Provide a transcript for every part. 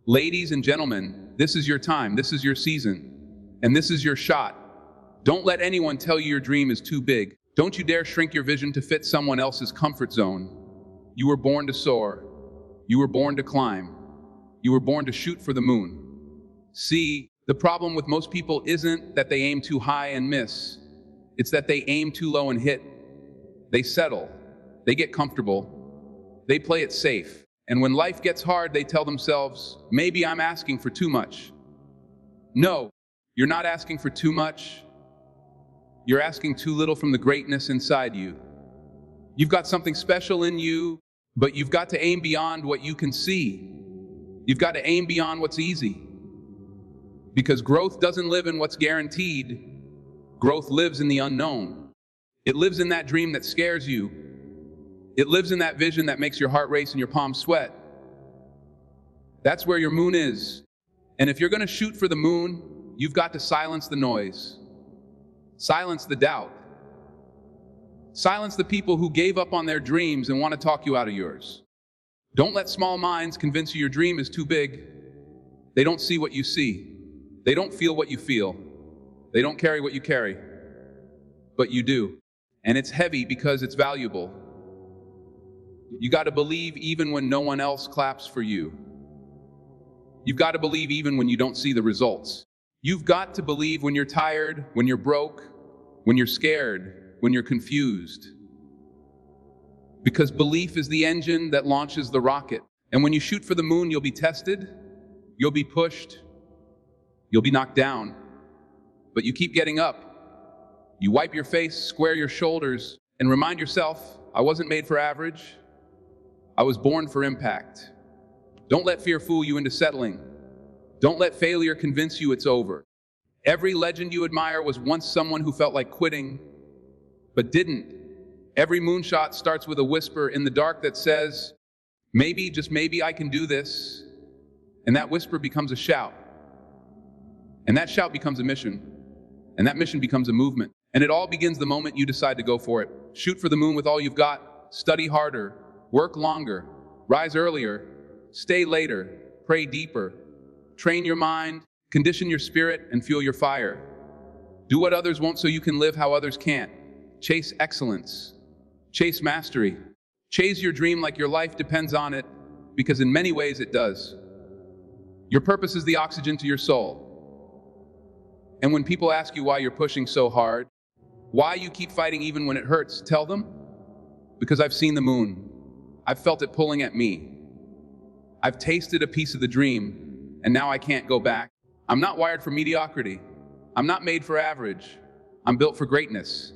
Ladies and gentlemen, this is your time, this is your season, and this is your shot. Don't let anyone tell you your dream is too big. Don't you dare shrink your vision to fit someone else's comfort zone. You were born to soar. You were born to climb. You were born to shoot for the moon. See, the problem with most people isn't that they aim too high and miss. It's that they aim too low and hit. They settle. They get comfortable. They play it safe. And when life gets hard, they tell themselves, maybe I'm asking for too much. No, you're not asking for too much. You're asking too little from the greatness inside you. You've got something special in you, but you've got to aim beyond what you can see. You've got to aim beyond what's easy. Because growth doesn't live in what's guaranteed. Growth lives in the unknown. It lives in that dream that scares you. It lives in that vision that makes your heart race and your palms sweat. That's where your moon is. And if you're going to shoot for the moon, you've got to silence the noise. Silence the doubt. Silence the people who gave up on their dreams and want to talk you out of yours. Don't let small minds convince you your dream is too big. They don't see what you see. They don't feel what you feel. They don't carry what you carry. But you do. And it's heavy because it's valuable. You got to believe even when no one else claps for you. You've got to believe even when you don't see the results. You've got to believe when you're tired, when you're broke, when you're scared, when you're confused. Because belief is the engine that launches the rocket. And when you shoot for the moon, you'll be tested, you'll be pushed, you'll be knocked down. But you keep getting up. You wipe your face, square your shoulders, and remind yourself, I wasn't made for average. I was born for impact. Don't let fear fool you into settling. Don't let failure convince you it's over. Every legend you admire was once someone who felt like quitting, but didn't. Every moonshot starts with a whisper in the dark that says, maybe, just maybe I can do this. And that whisper becomes a shout. And that shout becomes a mission. And that mission becomes a movement. And it all begins the moment you decide to go for it. Shoot for the moon with all you've got. Study harder. Work longer. Rise earlier. Stay later. Pray deeper. Train your mind, condition your spirit, and fuel your fire. Do what others won't so you can live how others can't. Chase excellence. Chase mastery. Chase your dream like your life depends on it, because in many ways it does. Your purpose is the oxygen to your soul. And when people ask you why you're pushing so hard, why you keep fighting even when it hurts, tell them, because I've seen the moon. I've felt it pulling at me. I've tasted a piece of the dream. And now I can't go back. I'm not wired for mediocrity. I'm not made for average. I'm built for greatness.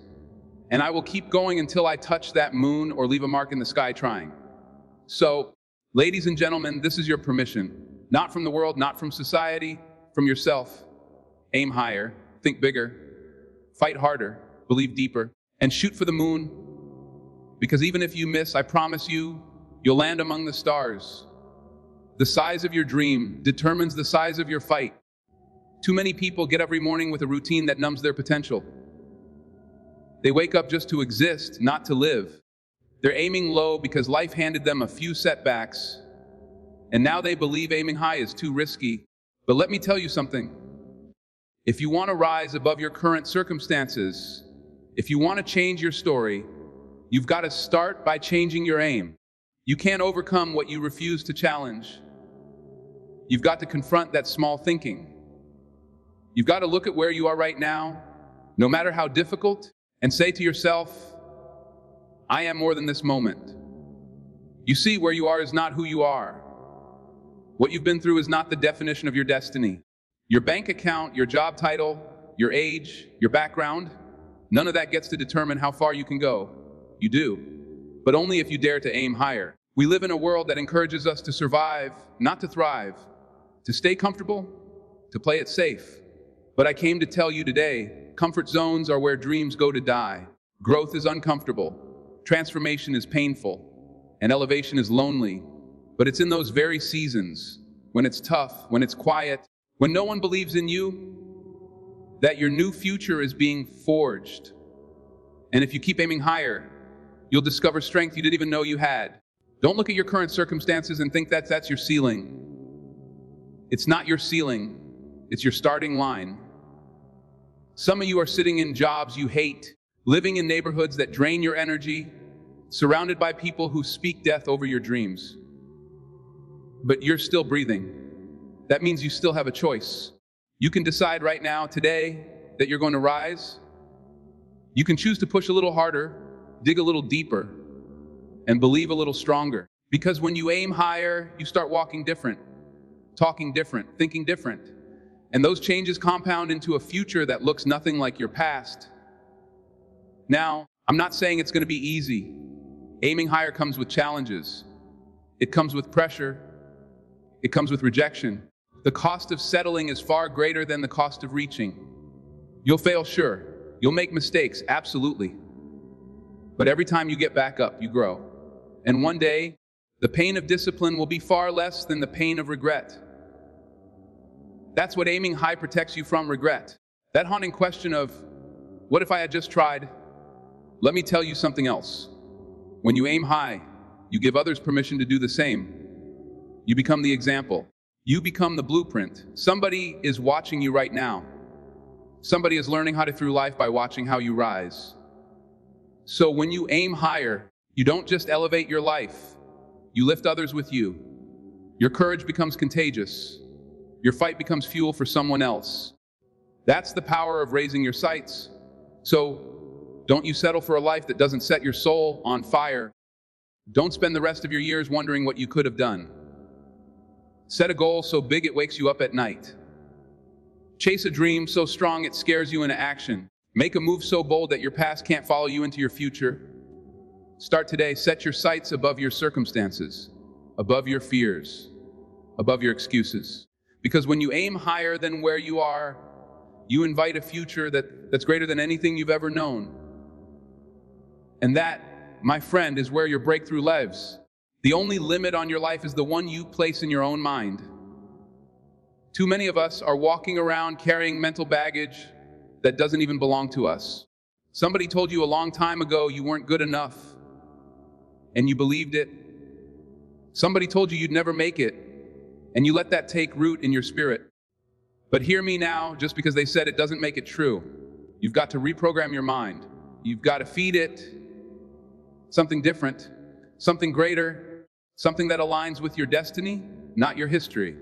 And I will keep going until I touch that moon or leave a mark in the sky trying. So, ladies and gentlemen, this is your permission. Not from the world, not from society, from yourself. Aim higher, think bigger, fight harder, believe deeper, and shoot for the moon. Because even if you miss, I promise you, you'll land among the stars. The size of your dream determines the size of your fight. Too many people get up every morning with a routine that numbs their potential. They wake up just to exist, not to live. They're aiming low because life handed them a few setbacks, and now they believe aiming high is too risky. But let me tell you something. If you want to rise above your current circumstances, if you want to change your story, you've got to start by changing your aim. You can't overcome what you refuse to challenge. You've got to confront that small thinking. You've got to look at where you are right now, no matter how difficult, and say to yourself, I am more than this moment. You see, where you are is not who you are. What you've been through is not the definition of your destiny. Your bank account, your job title, your age, your background, none of that gets to determine how far you can go. You do. But only if you dare to aim higher. We live in a world that encourages us to survive, not to thrive, to stay comfortable, to play it safe. But I came to tell you today, comfort zones are where dreams go to die. Growth is uncomfortable, transformation is painful, and elevation is lonely. But it's in those very seasons, when it's tough, when it's quiet, when no one believes in you, that your new future is being forged. And if you keep aiming higher, you'll discover strength you didn't even know you had. Don't look at your current circumstances and think that's your ceiling. It's not your ceiling, it's your starting line. Some of you are sitting in jobs you hate, living in neighborhoods that drain your energy, surrounded by people who speak death over your dreams. But you're still breathing. That means you still have a choice. You can decide right now, today, that you're going to rise. You can choose to push a little harder, dig a little deeper, and believe a little stronger. Because when you aim higher, you start walking different, talking different, thinking different. And those changes compound into a future that looks nothing like your past. Now, I'm not saying it's going to be easy. Aiming higher comes with challenges. It comes with pressure. It comes with rejection. The cost of settling is far greater than the cost of reaching. You'll fail, sure. You'll make mistakes, absolutely. But every time you get back up, you grow. And one day, the pain of discipline will be far less than the pain of regret. That's what aiming high protects you from: regret. That haunting question of, what if I had just tried? Let me tell you something else. When you aim high, you give others permission to do the same. You become the example. You become the blueprint. Somebody is watching you right now. Somebody is learning how to through life by watching how you rise. So when you aim higher, you don't just elevate your life, you lift others with you. Your courage becomes contagious. Your fight becomes fuel for someone else. That's the power of raising your sights. So don't you settle for a life that doesn't set your soul on fire. Don't spend the rest of your years wondering what you could have done. Set a goal so big it wakes you up at night. Chase a dream so strong it scares you into action. Make a move so bold that your past can't follow you into your future. Start today. Set your sights above your circumstances, above your fears, above your excuses. Because when you aim higher than where you are, you invite a future that's greater than anything you've ever known. And that, my friend, is where your breakthrough lives. The only limit on your life is the one you place in your own mind. Too many of us are walking around carrying mental baggage that doesn't even belong to us. Somebody told you a long time ago you weren't good enough, and you believed it. Somebody told you you'd never make it, and you let that take root in your spirit. But hear me now, just because they said it doesn't make it true. You've got to reprogram your mind. You've got to feed it something different, something greater, something that aligns with your destiny, not your history.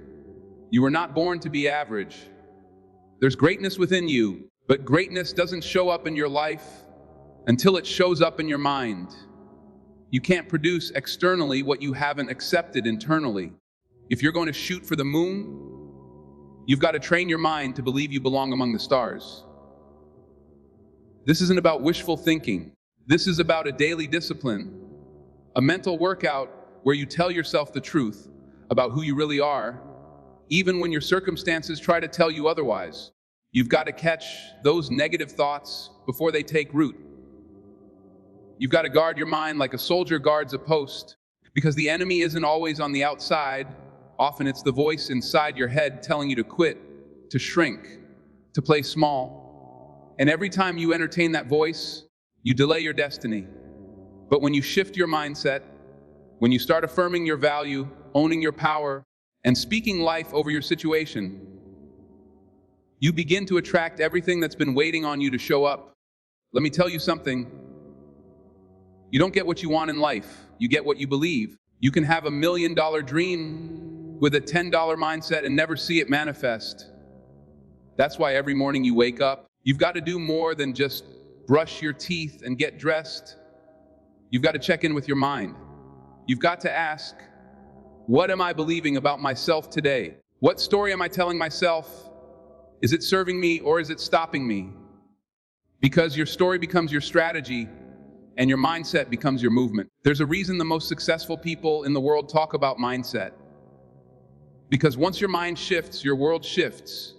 You were not born to be average. There's greatness within you, but greatness doesn't show up in your life until it shows up in your mind. You can't produce externally what you haven't accepted internally. If you're going to shoot for the moon, you've got to train your mind to believe you belong among the stars. This isn't about wishful thinking. This is about a daily discipline, a mental workout where you tell yourself the truth about who you really are, even when your circumstances try to tell you otherwise. You've got to catch those negative thoughts before they take root. You've got to guard your mind like a soldier guards a post, because the enemy isn't always on the outside. Often it's the voice inside your head telling you to quit, to shrink, to play small. And every time you entertain that voice, you delay your destiny. But when you shift your mindset, when you start affirming your value, owning your power, and speaking life over your situation, you begin to attract everything that's been waiting on you to show up. Let me tell you something. You don't get what you want in life. You get what you believe. You can have $1 million dream with a $10 mindset and never see it manifest. That's why every morning you wake up, you've got to do more than just brush your teeth and get dressed. You've got to check in with your mind. You've got to ask, what am I believing about myself today? What story am I telling myself? Is it serving me or is it stopping me? Because your story becomes your strategy and your mindset becomes your movement. There's a reason the most successful people in the world talk about mindset. Because once your mind shifts, your world shifts.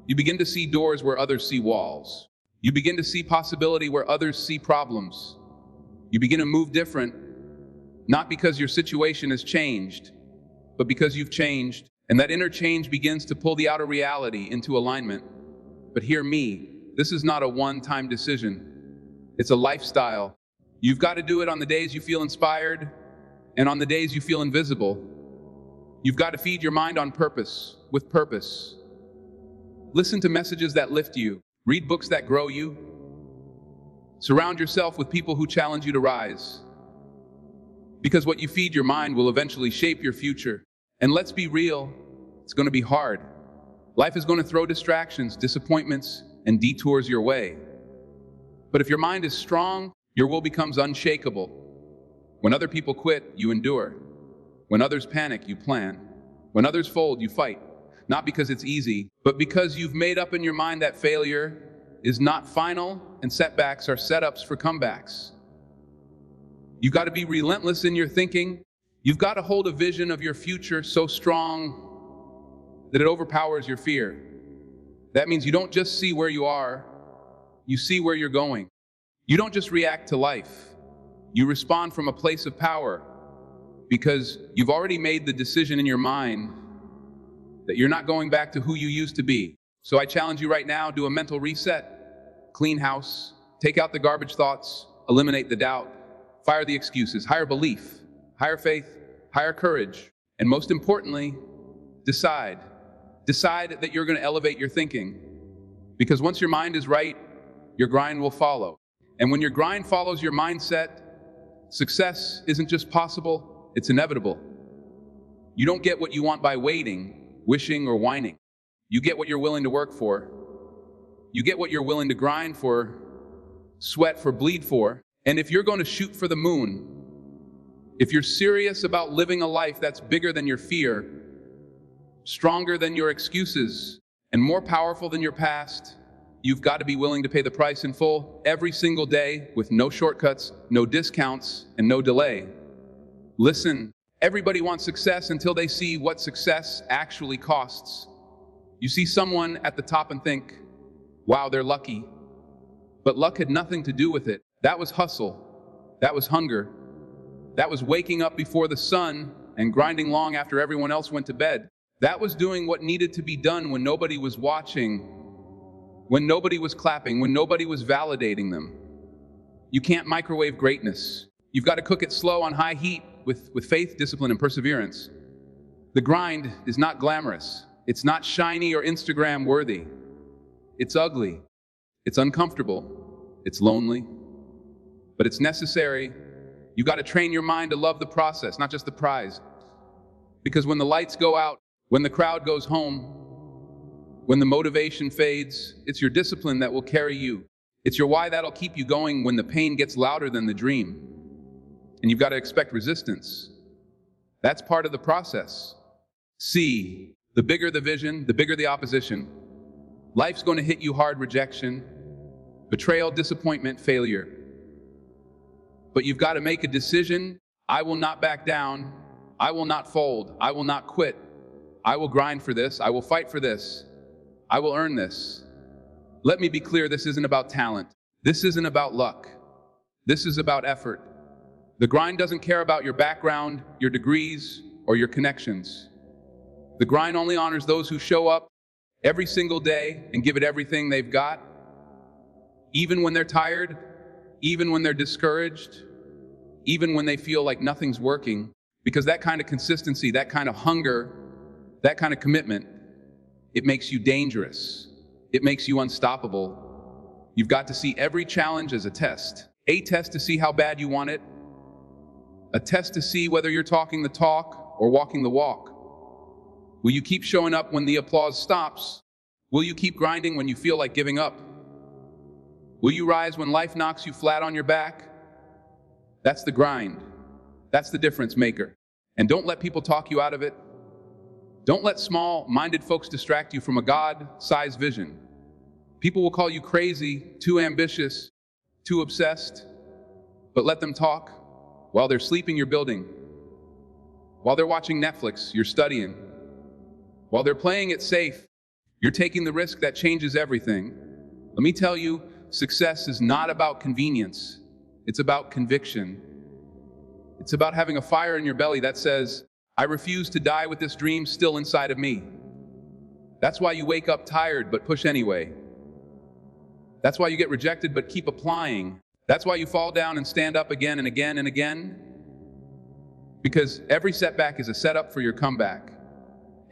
You begin to see doors where others see walls. You begin to see possibility where others see problems. You begin to move different, not because your situation has changed, but because you've changed. And that inner change begins to pull the outer reality into alignment. But hear me, this is not a one-time decision. It's a lifestyle. You've got to do it on the days you feel inspired and on the days you feel invisible. You've got to feed your mind on purpose, with purpose. Listen to messages that lift you. Read books that grow you. Surround yourself with people who challenge you to rise. Because what you feed your mind will eventually shape your future. And let's be real, it's going to be hard. Life is going to throw distractions, disappointments, and detours your way. But if your mind is strong, your will becomes unshakable. When other people quit, you endure. When others panic, you plan. When others fold, you fight. Not because it's easy, but because you've made up in your mind that failure is not final and setbacks are setups for comebacks. You've got to be relentless in your thinking. You've got to hold a vision of your future so strong that it overpowers your fear. That means you don't just see where you are, you see where you're going. You don't just react to life. You respond from a place of power because you've already made the decision in your mind that you're not going back to who you used to be. So I challenge you right now, do a mental reset, clean house, take out the garbage thoughts, eliminate the doubt, fire the excuses, higher belief, higher faith, higher courage, and most importantly, decide. Decide that you're going to elevate your thinking. Because once your mind is right, your grind will follow. And when your grind follows your mindset, success isn't just possible, it's inevitable. You don't get what you want by waiting, wishing, or whining. You get what you're willing to work for. You get what you're willing to grind for, sweat for, bleed for. And if you're going to shoot for the moon, if you're serious about living a life that's bigger than your fear, stronger than your excuses, and more powerful than your past, you've got to be willing to pay the price in full every single day with no shortcuts, no discounts, and no delay. Listen, everybody wants success until they see what success actually costs. You see someone at the top and think, wow, they're lucky. But luck had nothing to do with it. That was hustle. That was hunger. That was waking up before the sun and grinding long after everyone else went to bed. That was doing what needed to be done when nobody was watching, when nobody was clapping, when nobody was validating them. You can't microwave greatness. You've got to cook it slow on high heat with faith, discipline, and perseverance. The grind is not glamorous. It's not shiny or Instagram worthy. It's ugly. It's uncomfortable. It's lonely. But it's necessary. You've got to train your mind to love the process, not just the prize. Because when the lights go out, when the crowd goes home, when the motivation fades, it's your discipline that will carry you. It's your why that'll keep you going when the pain gets louder than the dream. And you've got to expect resistance. That's part of the process. C, the bigger the vision, the bigger the opposition. Life's going to hit you hard: rejection, betrayal, disappointment, failure. But you've got to make a decision. I will not back down. I will not fold. I will not quit. I will grind for this. I will fight for this. I will earn this. Let me be clear, this isn't about talent. This isn't about luck. This is about effort. The grind doesn't care about your background, your degrees, or your connections. The grind only honors those who show up every single day and give it everything they've got, even when they're tired, even when they're discouraged, even when they feel like nothing's working. Because that kind of consistency, that kind of hunger, that kind of commitment, it makes you dangerous. It makes you unstoppable. You've got to see every challenge as a test. A test to see how bad you want it. A test to see whether you're talking the talk or walking the walk. Will you keep showing up when the applause stops? Will you keep grinding when you feel like giving up? Will you rise when life knocks you flat on your back? That's the grind. That's the difference maker. And don't let people talk you out of it. Don't let small-minded folks distract you from a God-sized vision. People will call you crazy, too ambitious, too obsessed, but let them talk. While they're sleeping, you're building. While they're watching Netflix, you're studying. While they're playing it safe, you're taking the risk that changes everything. Let me tell you, success is not about convenience. It's about conviction. It's about having a fire in your belly that says, I refuse to die with this dream still inside of me. That's why you wake up tired but push anyway. That's why you get rejected but keep applying. That's why you fall down and stand up again and again and again. Because every setback is a setup for your comeback.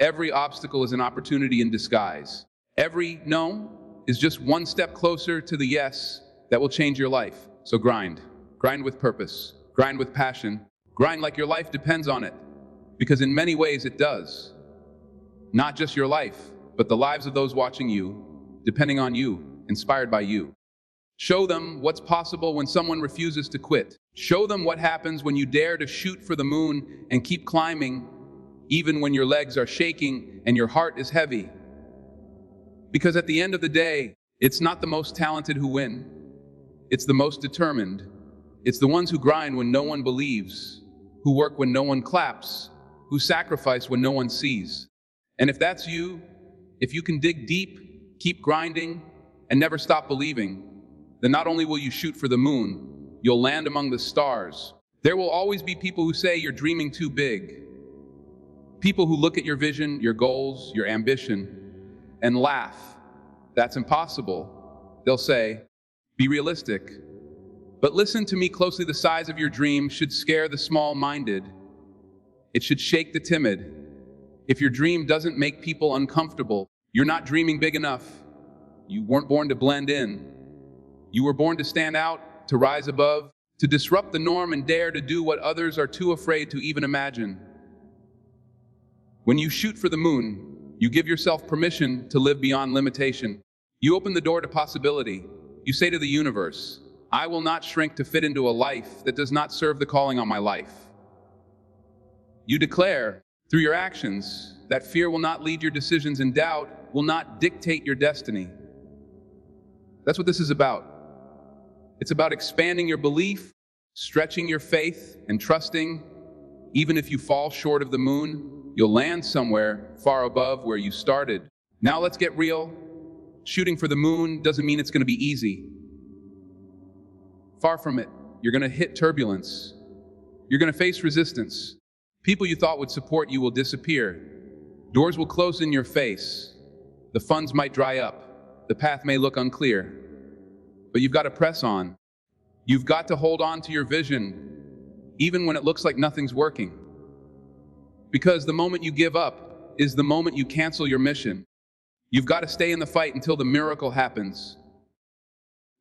Every obstacle is an opportunity in disguise. Every no is just one step closer to the yes that will change your life. So grind. Grind with purpose. Grind with passion. Grind like your life depends on it. Because in many ways it does. Not just your life, but the lives of those watching you, depending on you, inspired by you. Show them what's possible when someone refuses to quit. Show them what happens when you dare to shoot for the moon and keep climbing, even when your legs are shaking and your heart is heavy. Because at the end of the day, it's not the most talented who win. It's the most determined. It's the ones who grind when no one believes, who work when no one claps, who sacrifice when no one sees. And if that's you, if you can dig deep, keep grinding, and never stop believing, then not only will you shoot for the moon, you'll land among the stars. There will always be people who say you're dreaming too big. People who look at your vision, your goals, your ambition, and laugh. That's impossible. They'll say, be realistic. But listen to me closely, the size of your dream should scare the small-minded. It should shake the timid. If your dream doesn't make people uncomfortable, you're not dreaming big enough. You weren't born to blend in. You were born to stand out, to rise above, to disrupt the norm and dare to do what others are too afraid to even imagine. When you shoot for the moon, you give yourself permission to live beyond limitation. You open the door to possibility. You say to the universe, I will not shrink to fit into a life that does not serve the calling on my life. You declare, through your actions, that fear will not lead your decisions and doubt will not dictate your destiny. That's what this is about. It's about expanding your belief, stretching your faith, and trusting, even if you fall short of the moon, you'll land somewhere far above where you started. Now let's get real. Shooting for the moon doesn't mean it's going to be easy. Far from it. You're going to hit turbulence. You're going to face resistance. People you thought would support you will disappear. Doors will close in your face. The funds might dry up. The path may look unclear. But you've got to press on. You've got to hold on to your vision, even when it looks like nothing's working. Because the moment you give up is the moment you cancel your mission. You've got to stay in the fight until the miracle happens.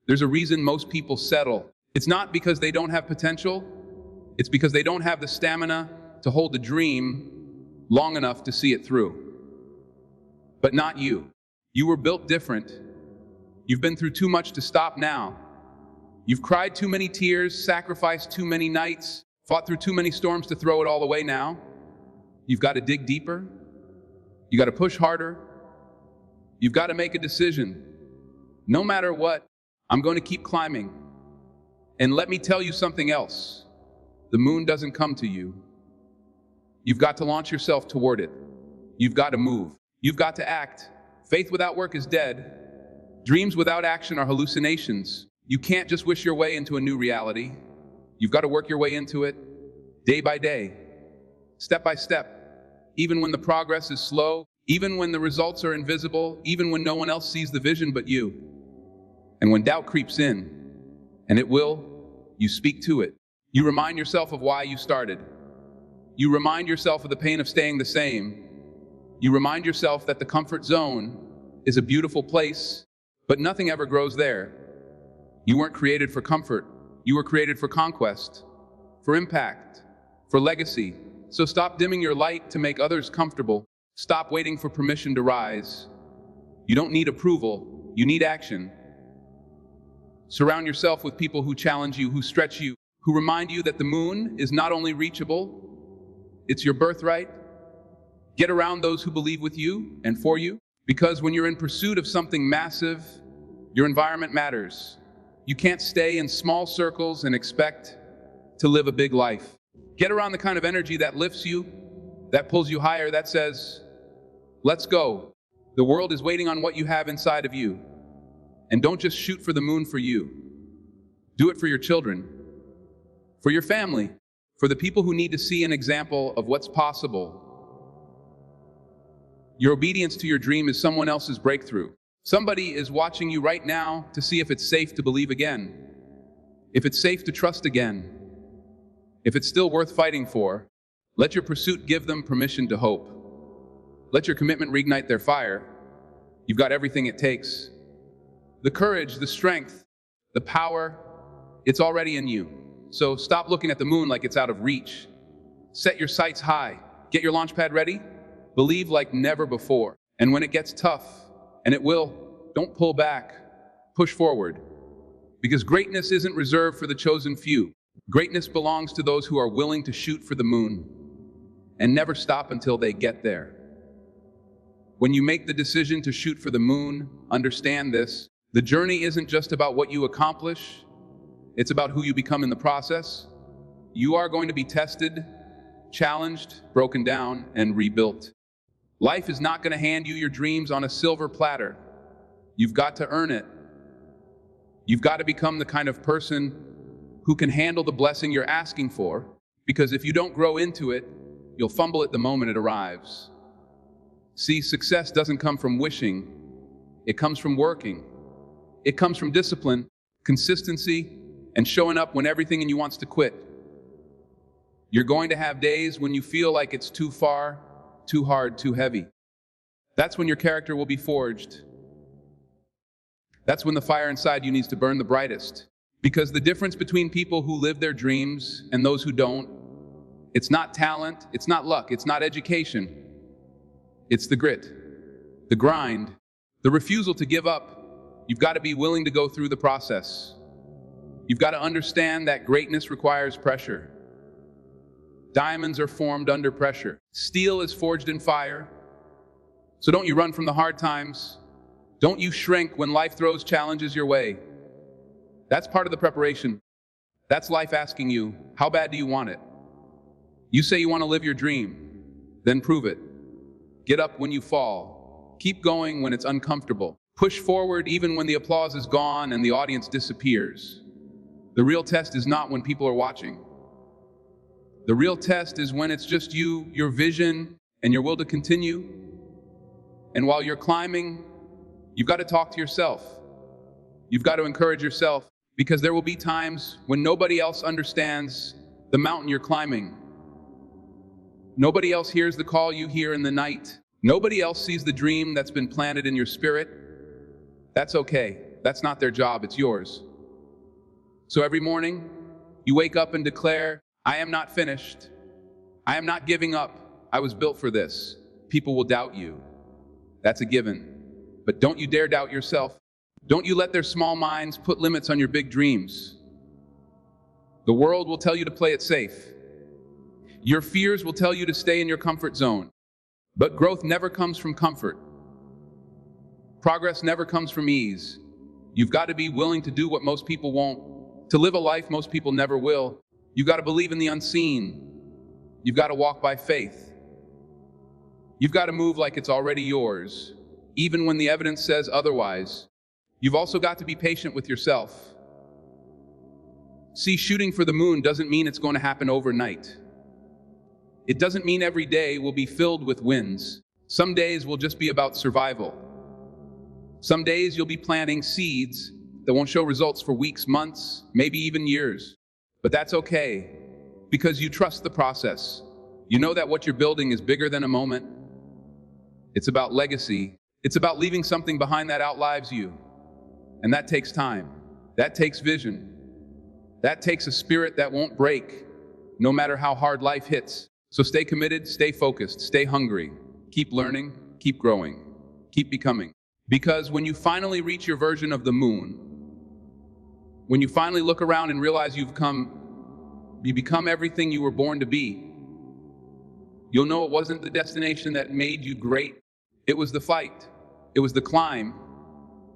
There's a reason most people settle. It's not because they don't have potential. It's because they don't have the stamina to hold the dream long enough to see it through. But not you. You were built different. You've been through too much to stop now. You've cried too many tears, sacrificed too many nights, fought through too many storms to throw it all away now. You've got to dig deeper. You got to push harder. You've got to make a decision. No matter what, I'm going to keep climbing. And let me tell you something else. The moon doesn't come to you. You've got to launch yourself toward it. You've got to move. You've got to act. Faith without work is dead. Dreams without action are hallucinations. You can't just wish your way into a new reality. You've got to work your way into it, day by day, step by step, even when the progress is slow, even when the results are invisible, even when no one else sees the vision but you. And when doubt creeps in, and it will, you speak to it. You remind yourself of why you started. You remind yourself of the pain of staying the same. You remind yourself that the comfort zone is a beautiful place, but nothing ever grows there. You weren't created for comfort. You were created for conquest, for impact, for legacy. So stop dimming your light to make others comfortable. Stop waiting for permission to rise. You don't need approval. You need action. Surround yourself with people who challenge you, who stretch you, who remind you that the moon is not only reachable, it's your birthright. Get around those who believe with you and for you, because when you're in pursuit of something massive, your environment matters. You can't stay in small circles and expect to live a big life. Get around the kind of energy that lifts you, that pulls you higher, that says, let's go. The world is waiting on what you have inside of you. And don't just shoot for the moon for you. Do it for your children, for your family, for the people who need to see an example of what's possible. Your obedience to your dream is someone else's breakthrough. Somebody is watching you right now to see if it's safe to believe again, if it's safe to trust again, if it's still worth fighting for. Let your pursuit give them permission to hope. Let your commitment reignite their fire. You've got everything it takes. The courage, the strength, the power, it's already in you. So stop looking at the moon like it's out of reach. Set your sights high. Get your launch pad ready. Believe like never before. And when it gets tough, and it will, don't pull back. Push forward. Because greatness isn't reserved for the chosen few. Greatness belongs to those who are willing to shoot for the moon and never stop until they get there. When you make the decision to shoot for the moon, understand this. The journey isn't just about what you accomplish. It's about who you become in the process. You are going to be tested, challenged, broken down, and rebuilt. Life is not going to hand you your dreams on a silver platter. You've got to earn it. You've got to become the kind of person who can handle the blessing you're asking for, because if you don't grow into it, you'll fumble it the moment it arrives. See, success doesn't come from wishing. It comes from working. It comes from discipline, consistency, and showing up when everything in you wants to quit. You're going to have days when you feel like it's too far, too hard, too heavy. That's when your character will be forged. That's when the fire inside you needs to burn the brightest. Because the difference between people who live their dreams and those who don't, it's not talent, it's not luck, it's not education. It's the grit, the grind, the refusal to give up. You've got to be willing to go through the process. You've got to understand that greatness requires pressure. Diamonds are formed under pressure. Steel is forged in fire. So don't you run from the hard times. Don't you shrink when life throws challenges your way. That's part of the preparation. That's life asking you, how bad do you want it? You say you want to live your dream, then prove it. Get up when you fall. Keep going when it's uncomfortable. Push forward even when the applause is gone and the audience disappears. The real test is not when people are watching. The real test is when it's just you, your vision, and your will to continue. And while you're climbing, you've got to talk to yourself. You've got to encourage yourself, because there will be times when nobody else understands the mountain you're climbing. Nobody else hears the call you hear in the night. Nobody else sees the dream that's been planted in your spirit. That's okay. That's not their job, it's yours. So every morning, you wake up and declare, I am not finished. I am not giving up. I was built for this. People will doubt you. That's a given. But don't you dare doubt yourself. Don't you let their small minds put limits on your big dreams. The world will tell you to play it safe. Your fears will tell you to stay in your comfort zone. But growth never comes from comfort. Progress never comes from ease. You've got to be willing to do what most people won't, to live a life most people never will. You've got to believe in the unseen. You've got to walk by faith. You've got to move like it's already yours, even when the evidence says otherwise. You've also got to be patient with yourself. See, shooting for the moon doesn't mean it's going to happen overnight. It doesn't mean every day will be filled with wins. Some days will just be about survival. Some days you'll be planting seeds that won't show results for weeks, months, maybe even years. But that's okay, because you trust the process. You know that what you're building is bigger than a moment. It's about legacy. It's about leaving something behind that outlives you. And that takes time. That takes vision. That takes a spirit that won't break, no matter how hard life hits. So stay committed, stay focused, stay hungry. Keep learning, keep growing, keep becoming. Because when you finally reach your version of the moon, when you finally look around and realize you become everything you were born to be, you'll know it wasn't the destination that made you great. It was the fight. It was the climb.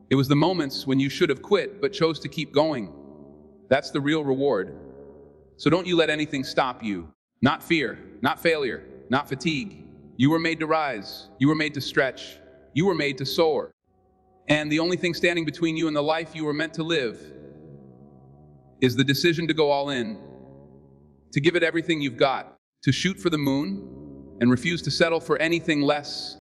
It was the moments when you should have quit but chose to keep going. That's the real reward. So don't you let anything stop you. Not fear, not failure, not fatigue. You were made to rise. You were made to stretch. You were made to soar. And the only thing standing between you and the life you were meant to live is the decision to go all in, to give it everything you've got, to shoot for the moon and refuse to settle for anything less